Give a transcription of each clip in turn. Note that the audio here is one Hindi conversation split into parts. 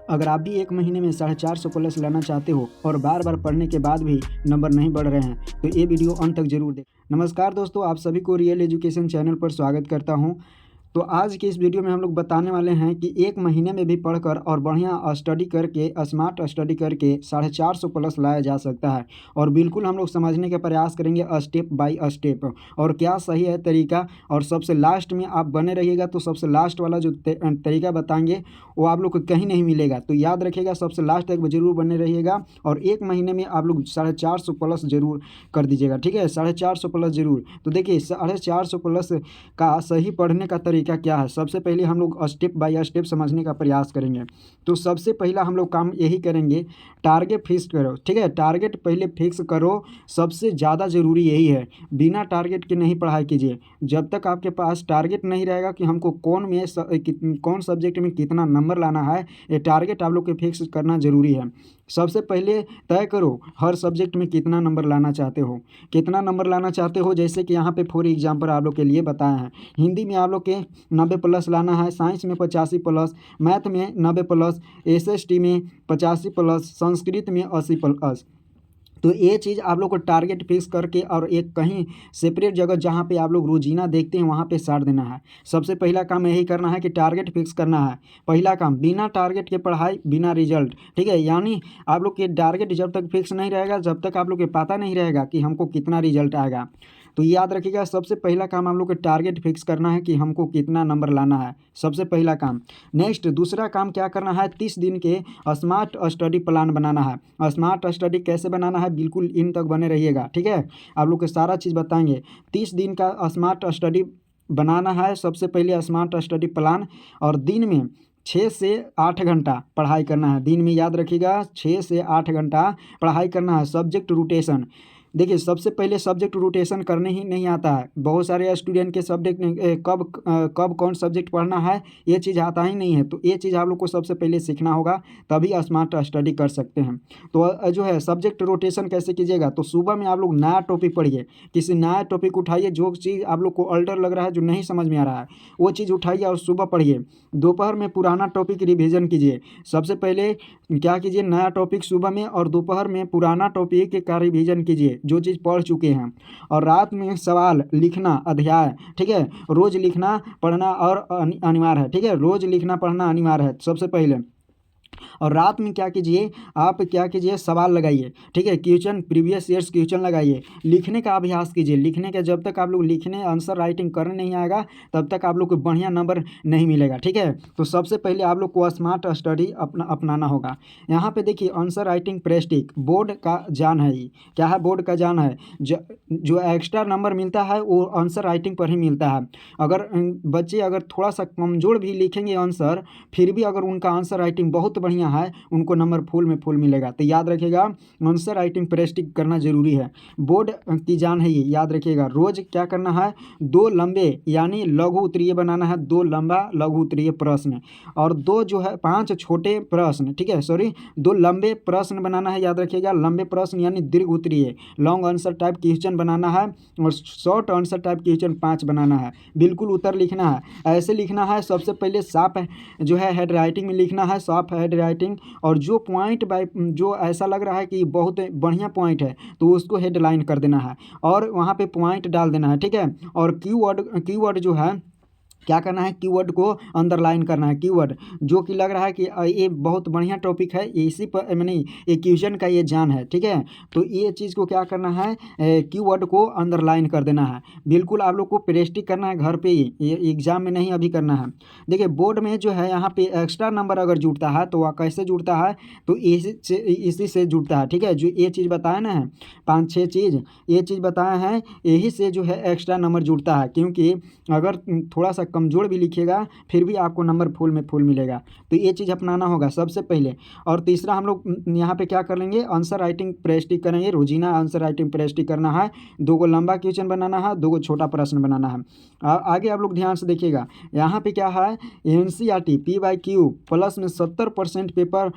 अगर आप भी एक महीने में 450 प्लस लाना चाहते हो और बार बार पढ़ने के बाद भी नंबर नहीं बढ़ रहे हैं तो ये वीडियो अंत तक जरूर देखें। नमस्कार दोस्तों, आप सभी को रियल एजुकेशन चैनल पर स्वागत करता हूं। तो आज की इस वीडियो में हम लोग बताने वाले हैं कि एक महीने में भी पढ़कर और बढ़िया स्टडी करके स्मार्ट स्टडी करके 450 प्लस लाया जा सकता है। और बिल्कुल हम लोग समझने का प्रयास करेंगे स्टेप बाय स्टेप और क्या सही है तरीका। और सबसे लास्ट में आप बने रहिएगा तो सबसे लास्ट वाला जो तरीका बताएंगे वो आप लोग को कहीं नहीं मिलेगा। तो याद रखिएगा, सबसे लास्ट तक जरूर बने रहिएगा और एक महीने में आप लोग 450 प्लस जरूर कर दीजिएगा। ठीक है, 450 प्लस जरूर। तो देखिए 450 प्लस का सही पढ़ने का तरीका क्या है, सबसे पहले हम लोग स्टेप बाय स्टेप समझने का प्रयास करेंगे। तो सबसे पहला हम लोग काम यही करेंगे, टारगेट फिक्स करो। ठीक है, टारगेट पहले फिक्स करो, सबसे ज़्यादा ज़रूरी यही है। बिना टारगेट के नहीं पढ़ाई कीजिए। जब तक आपके पास टारगेट नहीं रहेगा कि हमको कौन सब्जेक्ट में कितना नंबर लाना है, ये टारगेट आप लोग के फिक्स करना ज़रूरी है। सबसे पहले तय करो हर सब्जेक्ट में कितना नंबर लाना चाहते हो, कितना नंबर लाना चाहते हो। जैसे कि यहाँ पे फॉर एग्जाम्पल आप लोग के लिए बताया है, हिंदी में आप लोग के 90 प्लस लाना है, साइंस में 85 प्लस, मैथ में 90 प्लस, एसएसटी में 85 प्लस, संस्कृत में 80 प्लस। तो ये चीज़ आप लोग को टारगेट फिक्स करके और एक कहीं सेपरेट जगह जहाँ पे आप लोग रोजीना देखते हैं वहाँ पे साट देना है। सबसे पहला काम यही करना है कि टारगेट फिक्स करना है। पहला काम, बिना टारगेट के पढ़ाई बिना रिजल्ट। ठीक है, यानी आप लोग के टारगेट जब तक फिक्स नहीं रहेगा, जब तक आप लोग के पता नहीं रहेगा कि हमको कितना रिजल्ट आएगा। तो याद रखिएगा, सबसे पहला काम आप लोग को टारगेट फिक्स करना है कि हमको कितना नंबर लाना है, सबसे पहला काम। नेक्स्ट दूसरा काम क्या करना है, 30 दिन के स्मार्ट स्टडी प्लान बनाना है। स्मार्ट स्टडी कैसे बनाना है, बिल्कुल इन तक बने रहिएगा। ठीक है, आप लोग को सारा चीज़ बताएंगे। 30 दिन का स्मार्ट स्टडी बनाना है। सबसे पहले स्मार्ट स्टडी प्लान, और दिन में 6 से 8 घंटा पढ़ाई करना है। दिन में याद रखिएगा 6 से 8 घंटा पढ़ाई करना है। सब्जेक्ट रोटेशन, देखिए सबसे पहले सब्जेक्ट रोटेशन करने ही नहीं आता है। बहुत सारे स्टूडेंट के सब्जेक्ट कब कौन सब्जेक्ट पढ़ना है ये चीज़ आता ही नहीं है। तो ये चीज़ आप लोग को सबसे पहले सीखना होगा, तभी स्मार्ट स्टडी कर सकते हैं। तो जो है सब्जेक्ट रोटेशन कैसे कीजिएगा, तो सुबह में आप लोग नया टॉपिक पढ़िए, किसी नया टॉपिक उठाइए। जो चीज़ आप लोग को अल्टर लग रहा है, जो नहीं समझ में आ रहा है, वो चीज़ उठाइए और सुबह पढ़िए। दोपहर में पुराना टॉपिक रिविज़न कीजिए। सबसे पहले क्या कीजिए, नया टॉपिक सुबह में और दोपहर में पुराना टॉपिक का रिविज़न कीजिए जो चीज़ पढ़ चुके हैं। और रात में सवाल लिखना अध्याय, ठीक है, रोज़ लिखना पढ़ना और अनिवार्य है। ठीक है, रोज़ लिखना पढ़ना अनिवार्य है सबसे पहले। और रात में क्या कीजिए, आप क्या कीजिए, सवाल लगाइए। ठीक है, क्वेश्चन प्रीवियस ईयर्स क्वेश्चन लगाइए। लिखने का अभ्यास कीजिए। लिखने का जब तक आप लोग लिखने आंसर राइटिंग करने नहीं आएगा तब तक आप लोग को बढ़िया नंबर नहीं मिलेगा। ठीक है, तो सबसे पहले आप लोग को स्मार्ट स्टडी अपनाना होगा। यहाँ पे देखिए आंसर राइटिंग प्रैक्टिस बोर्ड का जान है। ये क्या है, बोर्ड का जान है। जो एक्स्ट्रा नंबर मिलता है वो आंसर राइटिंग पर ही मिलता है। अगर बच्चे अगर थोड़ा सा कमज़ोर भी लिखेंगे आंसर, फिर भी अगर उनका आंसर राइटिंग बहुत बढ़िया है, उनको नंबर फुल में फुल मिलेगा। तो याद रखिएगा आंसर राइटिंग प्रैक्टिस करना जरूरी है। बोर्ड की जान है ये, याद रखिएगा। रोज क्या करना है, 2 लंबे यानी लघु उत्तरीय बनाना है, 2 लंबा लघु उत्तरीय प्रश्न और 2 जो है 5 छोटे प्रश्न। ठीक है, सॉरी 2 लंबे प्रश्न बनाना है। याद रखिएगा लंबे प्रश्न यानी दीर्घ उत्तरीय लॉन्ग आंसर टाइप क्वेश्चन बनाना है और शॉर्ट आंसर टाइप क्वेश्चन 5 बनाना है। बिल्कुल उत्तर लिखना है, ऐसे लिखना है। सबसे पहले साफ जो है हेड राइटिंग में लिखना है, साफ हेड राइटिंग। और जो पॉइंट बाय जो ऐसा लग रहा है कि बहुत बढ़िया पॉइंट है तो उसको हेडलाइन कर देना है और वहाँ पे पॉइंट डाल देना है। ठीक है, और कीवर्ड जो है क्या करना है, कीवर्ड को अंडरलाइन करना है। कीवर्ड जो कि लग रहा है कि ये बहुत बढ़िया टॉपिक है, ये इसी पर मैंने ये क्वेश्चन का ये जान है। ठीक है, तो ये चीज़ को क्या करना है, कीवर्ड को अंडरलाइन कर देना है। बिल्कुल आप लोग को प्रैक्टिस करना है घर पे ही, ये एग्जाम में नहीं अभी करना है। देखिए बोर्ड में जो है यहाँ पे एक्स्ट्रा नंबर अगर जुड़ता है तो वह कैसे जुड़ता है, तो इसी से जुड़ता है। ठीक है, जो ये चीज़ बताया ना है 5-6 चीज़, ये चीज़ बताया है, यही से जो है एक्स्ट्रा नंबर जुड़ता है। क्योंकि अगर थोड़ा सा कमज़ोर भी लिखिएगा फिर भी आपको नंबर फुल में फुल मिलेगा। तो ये चीज़ अपनाना होगा सबसे पहले। और तीसरा हम लोग यहाँ पे क्या कर लेंगे, आंसर राइटिंग प्रैक्टिस करेंगे। रोजीना आंसर राइटिंग प्रैक्टिस करना है। 2 को लंबा क्वेश्चन बनाना है, 2 को छोटा प्रश्न बनाना है। आगे आप लोग ध्यान से देखिएगा, यहाँ पे क्या है, एनसीईआरटी PYQ प्लस में 70% पेपर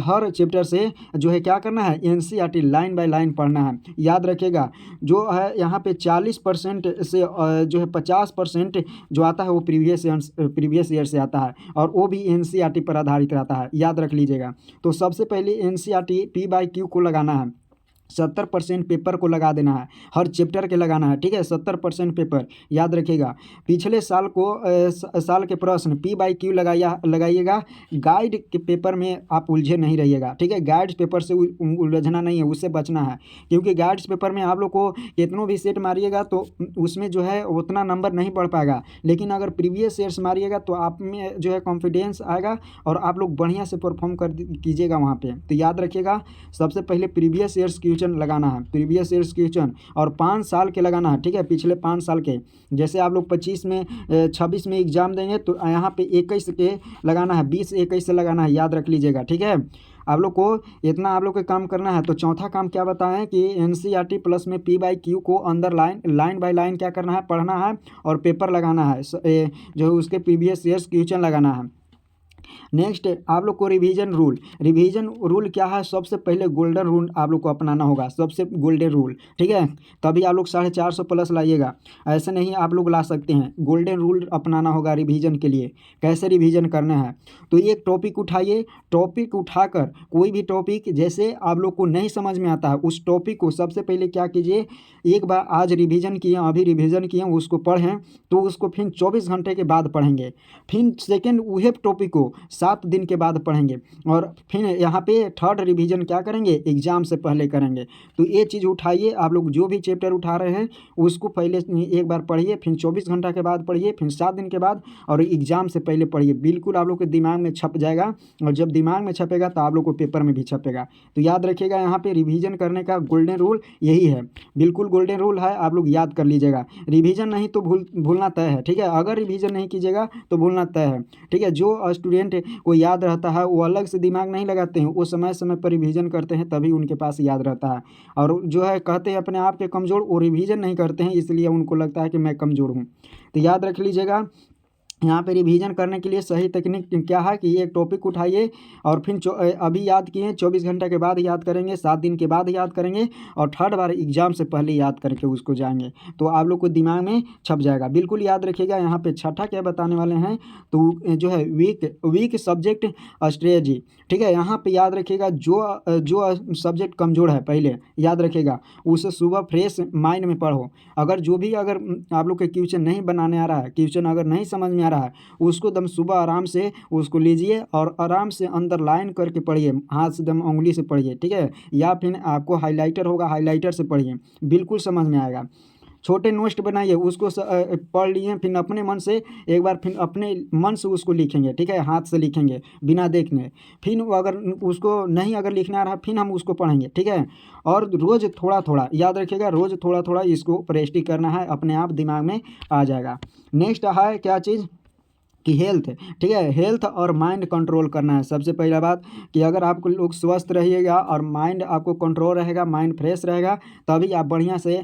हर चैप्टर से जो है क्या करना है, एनसीईआरटी लाइन बाय लाइन पढ़ना है। याद रखिएगा जो है यहाँ पे 40% से जो है 50% जो आता है वो प्रीवियस ईयर से आता है और वो भी एनसीईआरटी पर आधारित रहता है, याद रख लीजिएगा। तो सबसे पहले एनसीईआरटी P/Q को लगाना है, 70% पेपर को लगा देना है, हर चैप्टर के लगाना है, ठीक है, 70% पेपर याद रखिएगा। पिछले साल को साल के प्रश्न P/Q लगाइएगा। गाइड के पेपर में आप उलझे नहीं रहिएगा, ठीक है, गाइड्स पेपर से उलझना नहीं है, उससे बचना है, क्योंकि गाइड्स पेपर में आप लोग को कितनों भी सेट मारिएगा तो उसमें जो है उतना नंबर नहीं बढ़ पाएगा, लेकिन अगर प्रीवियस ईयर्स मारिएगा तो आप में जो है कॉन्फिडेंस आएगा और आप लोग बढ़िया से परफॉर्म कीजिएगा वहाँ पे। तो याद रखिएगा, सबसे पहले प्रीवियस ईयर्स क्वेश्चन लगाना है, प्रीवियस ईयर्स क्वेश्चन, और 5 साल के लगाना है, ठीक है, पिछले 5 साल के। जैसे आप लोग 25 में 26 में एग्जाम देंगे तो यहाँ पे 21 के लगाना है, 20-21 से लगाना है, याद रख लीजिएगा, ठीक है। आप लोग को इतना आप लोग को काम करना है। तो चौथा काम क्या बताएं कि एनसीईआरटी प्लस में P/Q को अंदर लाइन बाय लाइन क्या करना है, पढ़ना है और पेपर लगाना है, जो उसके प्रीवियस ईयर्स क्वेश्चन लगाना है। नेक्स्ट आप लोग को रिवीजन रूल क्या है, सबसे पहले गोल्डन रूल आप लोग को अपनाना होगा, सबसे गोल्डन रूल, ठीक है, तभी आप लोग 450 प्लस लाइएगा, ऐसे नहीं आप लोग ला सकते हैं। गोल्डन रूल अपनाना होगा रिवीजन के लिए। कैसे रिवीजन करना है, तो एक टॉपिक उठाइए, टॉपिक उठाकर कोई भी टॉपिक जैसे आप लोग को नहीं समझ में आता है उस टॉपिक को सबसे पहले क्या कीजिए, एक बार आज रिवीजन किए, अभी रिवीजन किए, उसको पढ़ें, तो उसको फिर 24 घंटे के बाद पढ़ेंगे, फिर सेकेंड वही टॉपिक को 7 दिन के बाद पढ़ेंगे, और फिर यहाँ पे थर्ड रिवीजन क्या करेंगे, एग्ज़ाम से पहले करेंगे। तो ये चीज़ उठाइए, आप लोग जो भी चैप्टर उठा रहे हैं उसको पहले एक बार पढ़िए, फिर 24 घंटा के बाद पढ़िए, फिर 7 दिन के बाद, और एग्ज़ाम से पहले पढ़िए, बिल्कुल आप लोग के दिमाग में छप जाएगा, और जब दिमाग में छपेगा तो आप लोग को पेपर में भी छपेगा। तो याद रखिएगा, यहाँ पे रिवीजन करने का गोल्डन रूल यही है, बिल्कुल गोल्डन रूल है, आप लोग याद कर लीजिएगा। रिवीजन नहीं तो भूलना तय है, ठीक है, अगर रिवीजन नहीं कीजिएगा तो भूलना तय है, ठीक है। जो स्टूडेंट को याद रहता है वो अलग से दिमाग नहीं लगाते हैं, वो समय समय पर रिवीजन करते हैं, तभी उनके पास याद रहता है। और जो है कहते हैं अपने आप के कमज़ोर, वो रिवीजन नहीं करते हैं, इसलिए उनको लगता है कि मैं कमज़ोर हूँ। तो याद रख लीजिएगा, यहाँ पे रिवीजन करने के लिए सही तकनीक क्या है कि एक टॉपिक उठाइए और फिर अभी याद किए 24 घंटे के बाद याद करेंगे, 7 दिन के बाद याद करेंगे, और थर्ड बार एग्जाम से पहले याद करके उसको जाएंगे, तो आप लोग को दिमाग में छप जाएगा। बिल्कुल याद रखिएगा। यहाँ पे छठा क्या बताने वाले हैं, तो जो है वीक सब्जेक्ट स्ट्रेटजी, ठीक है, यहाँ पे याद रखिएगा, जो सब्जेक्ट कमज़ोर है पहले याद रखिएगा, उसे सुबह फ्रेश माइंड में पढ़ो। अगर आप लोग के क्वेश्चन नहीं बनाने आ रहा है, क्वेश्चन अगर नहीं समझ में आ रहा है, उसको दम सुबह आराम से उसको लीजिए और आराम से अंदर लाइन करके पढ़िए, हाथ से दम उंगली से पढ़िए, ठीक है, या फिर आपको हाइलाइटर होगा, हाइलाइटर से पढ़िए, बिल्कुल समझ में आएगा। छोटे नोट्स बनाइए, उसको पढ़ लिए, फिर अपने मन से एक बार फिर अपने मन से उसको लिखेंगे, ठीक है, हाथ से लिखेंगे बिना देखने, फिर अगर उसको नहीं अगर लिखना आ रहा फिर हम उसको पढ़ेंगे, ठीक है। और रोज़ थोड़ा थोड़ा याद रखिएगा, रोज़ थोड़ा थोड़ा इसको प्रैक्टिस करना है, अपने आप दिमाग में आ जाएगा। नेक्स्ट है क्या चीज़ कि हेल्थ, ठीक है, हेल्थ और माइंड कंट्रोल करना है। सबसे पहला बात कि अगर आप लोग स्वस्थ रहिएगा और माइंड आपको कंट्रोल रहेगा, माइंड फ्रेश रहेगा, तभी आप बढ़िया से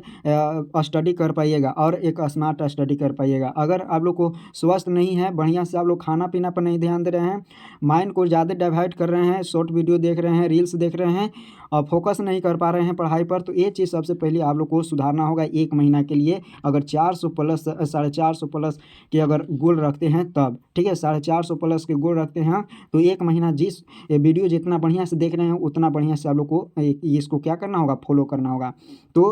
स्टडी कर पाइएगा और एक स्मार्ट स्टडी कर पाइएगा। अगर आप लोग को स्वस्थ नहीं है, बढ़िया से आप लोग खाना पीना पर नहीं ध्यान दे रहे हैं, माइंड को ज़्यादा डाइवर्ट कर रहे हैं, शॉर्ट वीडियो देख रहे हैं, रील्स देख रहे हैं और फोकस नहीं कर पा रहे हैं पढ़ाई पर, तो ये चीज़ सबसे पहले आप लोग को सुधारना होगा। 1 महीना के लिए अगर 400 प्लस 450 प्लस के अगर गोल रखते हैं तब, ठीक है, 450 प्लस के गोल रखते हैं तो 1 महीना जिस वीडियो जितना बढ़िया से देख रहे हैं उतना बढ़िया से आप लोग को इसको क्या करना होगा, फॉलो करना होगा। तो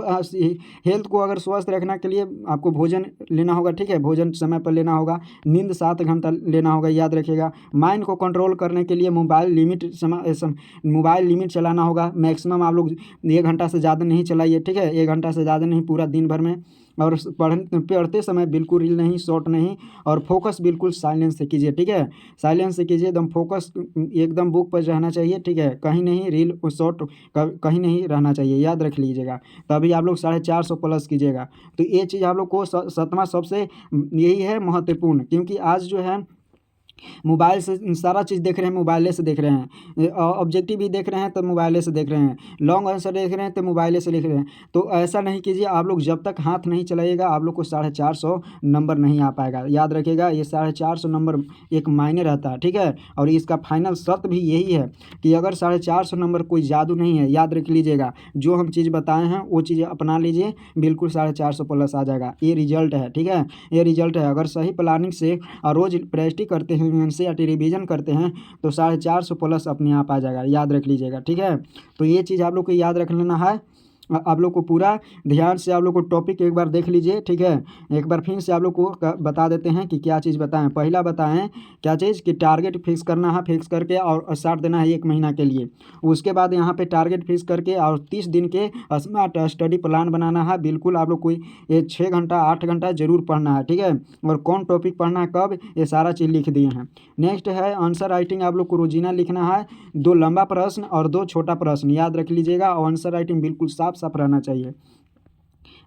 हेल्थ को अगर स्वस्थ रखने के लिए आपको भोजन लेना होगा, ठीक है, भोजन समय पर लेना होगा, नींद 7 घंटा लेना होगा, याद रखिएगा। माइंड को कंट्रोल करने के लिए मोबाइल लिमिट चलाना होगा, मैक्सिमम आप लोग 1 घंटा से ज़्यादा नहीं चलाइए, ठीक है, 1 घंटा से ज़्यादा नहीं पूरा दिन भर में। और पढ़ते समय बिल्कुल रील नहीं, शॉर्ट नहीं, और फोकस बिल्कुल साइलेंस से कीजिए, ठीक है, साइलेंस से कीजिए, एकदम फोकस एकदम बुक पर रहना चाहिए, ठीक है, कहीं नहीं रील शॉर्ट कहीं नहीं रहना चाहिए, याद रख लीजिएगा, तभी आप लोग 450 प्लस कीजिएगा। तो ये चीज़ आप लोग को 7वां सबसे यही है महत्वपूर्ण, क्योंकि आज जो है मोबाइल से सारा चीज़ देख रहे हैं, मोबाइले से देख रहे हैं। ऑब्जेक्टिव भी देख रहे हैं तो मोबाइले से देख रहे हैं, लॉन्ग आंसर देख रहे हैं तो मोबाइले से लिख रहे हैं। तो ऐसा नहीं कीजिए, आप लोग जब तक हाथ नहीं चलाइएगा आप लोग को 450 नंबर नहीं आ पाएगा। याद रखिएगा, ये 450 नंबर एक मायने रहता है, ठीक है। और इसका फाइनल शर्त भी यही है कि अगर 450 नंबर कोई जादू नहीं है, याद रख लीजिएगा, जो हम चीज़ बताए हैं वो चीज़ अपना लीजिए, बिल्कुल 450 प्लस आ जाएगा। ये रिजल्ट है, ठीक है, ये रिजल्ट है। अगर सही प्लानिंग से रोज़ प्रैक्टिस करते हैं, एनसीईआरटी रिवीजन करते हैं तो 450 प्लस अपने आप आ जाएगा, याद रख लीजिएगा, ठीक है। तो ये चीज़ आप लोग को याद रख लेना है। आप लोग को पूरा ध्यान से आप लोग को टॉपिक एक बार देख लीजिए, ठीक है। एक बार फिर से आप लोग को बता देते हैं कि क्या चीज़ बताएं। पहला बताएं क्या चीज़ कि टारगेट फिक्स करना है, फिक्स करके और स्टार्ट देना है 1 महीना के लिए। उसके बाद यहाँ पे टारगेट फिक्स करके और 30 दिन के स्मार्ट स्टडी प्लान बनाना है। बिल्कुल आप लोग को ये 6 घंटा 8 घंटा जरूर पढ़ना है, ठीक है। और कौन टॉपिक पढ़ना है कब, ये सारा चीज़ लिख दिए हैं। नेक्स्ट है आंसर राइटिंग, आप लोग को रोजीना लिखना है, 2 लंबा प्रश्न और 2 छोटा प्रश्न, याद रख लीजिएगा। और आंसर राइटिंग बिल्कुल साफ साफ रहना चाहिए।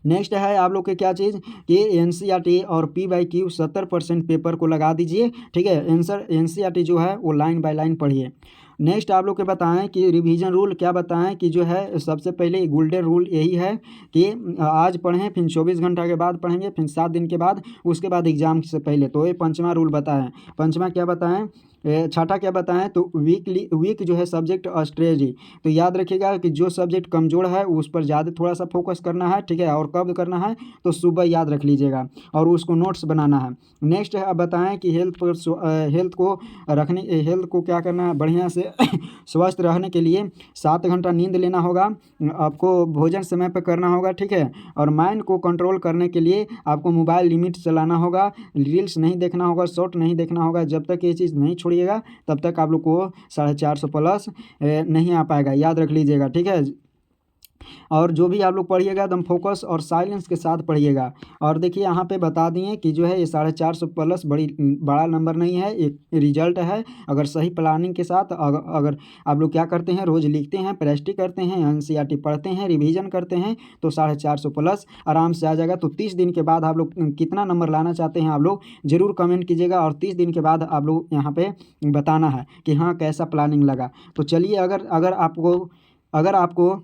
नेक्स्ट है आप लोग के क्या चीज़ कि एनसीईआरटी और पीवाईक्यू 70% पेपर को लगा दीजिए, ठीक है। एनसीईआरटी जो है वो लाइन बाय लाइन पढ़िए। नेक्स्ट आप लोग के बताएं कि रिवीजन रूल क्या बताएं कि जो है सबसे पहले गोल्डन रूल यही है कि आज पढ़ें, फिर 24 घंटा के बाद पढ़ेंगे, फिर 7 दिन के बाद, उसके बाद एग्जाम से पहले। तो ये 5वां रूल बताएं। 5वां क्या बताएं, छठा क्या बताएं तो वीक जो है सब्जेक्ट स्ट्रेटजी। तो याद रखिएगा कि जो सब्जेक्ट कमज़ोर है उस पर ज़्यादा थोड़ा सा फोकस करना है, ठीक है। और कब करना है तो सुबह, याद रख लीजिएगा, और उसको नोट्स बनाना है। नेक्स्ट है अब बताएं कि हेल्थ को क्या करना है, बढ़िया से स्वस्थ रहने के लिए 7 घंटा नींद लेना होगा, आपको भोजन समय पर करना होगा, ठीक है। और माइंड को कंट्रोल करने के लिए आपको मोबाइल लिमिट चलाना होगा, रील्स नहीं देखना होगा, शॉर्ट नहीं देखना होगा। जब तक ये चीज़ नहीं छोड़िएगा तब तक आप लोग को 450 प्लस नहीं आ पाएगा, याद रख लीजिएगा, ठीक है। और जो भी आप लोग पढ़िएगा एकदम फोकस और साइलेंस के साथ पढ़िएगा। और देखिए यहाँ पे बता दिए कि जो है ये 450 प्लस बड़ा नंबर नहीं है, एक रिजल्ट है। अगर सही प्लानिंग के साथ अगर आप लोग क्या करते हैं, रोज़ लिखते हैं, प्रैक्टिस करते हैं, एनसीईआरटी पढ़ते हैं, रिवीजन करते हैं तो 450 प्लस आराम से आ जाएगा। तो 30 दिन के बाद आप लोग कितना नंबर लाना चाहते हैं आप लोग ज़रूर कमेंट कीजिएगा। और 30 दिन के बाद आप लोग यहाँ पे बताना है कि हाँ कैसा प्लानिंग लगा। तो चलिए, अगर आपको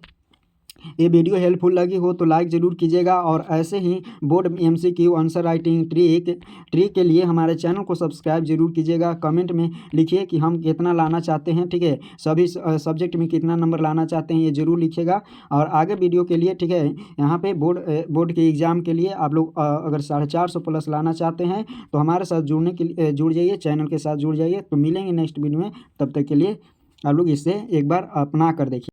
ये वीडियो हेल्पफुल लगी हो तो लाइक ज़रूर कीजिएगा। और ऐसे ही board MCQ answer writing trick के लिए हमारे चैनल को सब्सक्राइब जरूर कीजिएगा। कमेंट में लिखिए कि हम कितना लाना चाहते हैं, ठीक है, सभी सब्जेक्ट में कितना नंबर लाना चाहते हैं, ये जरूर लिखिएगा। और आगे वीडियो के लिए, ठीक है, यहाँ पे बोर्ड के एग्ज़ाम के लिए आप लोग अगर 450 प्लस लाना चाहते हैं तो हमारे साथ जुड़ जाइए, चैनल के साथ जुड़ जाइए। तो मिलेंगे नेक्स्ट वीडियो में, तब तक के लिए आप लोग इसे एक बार अपना कर देखिए।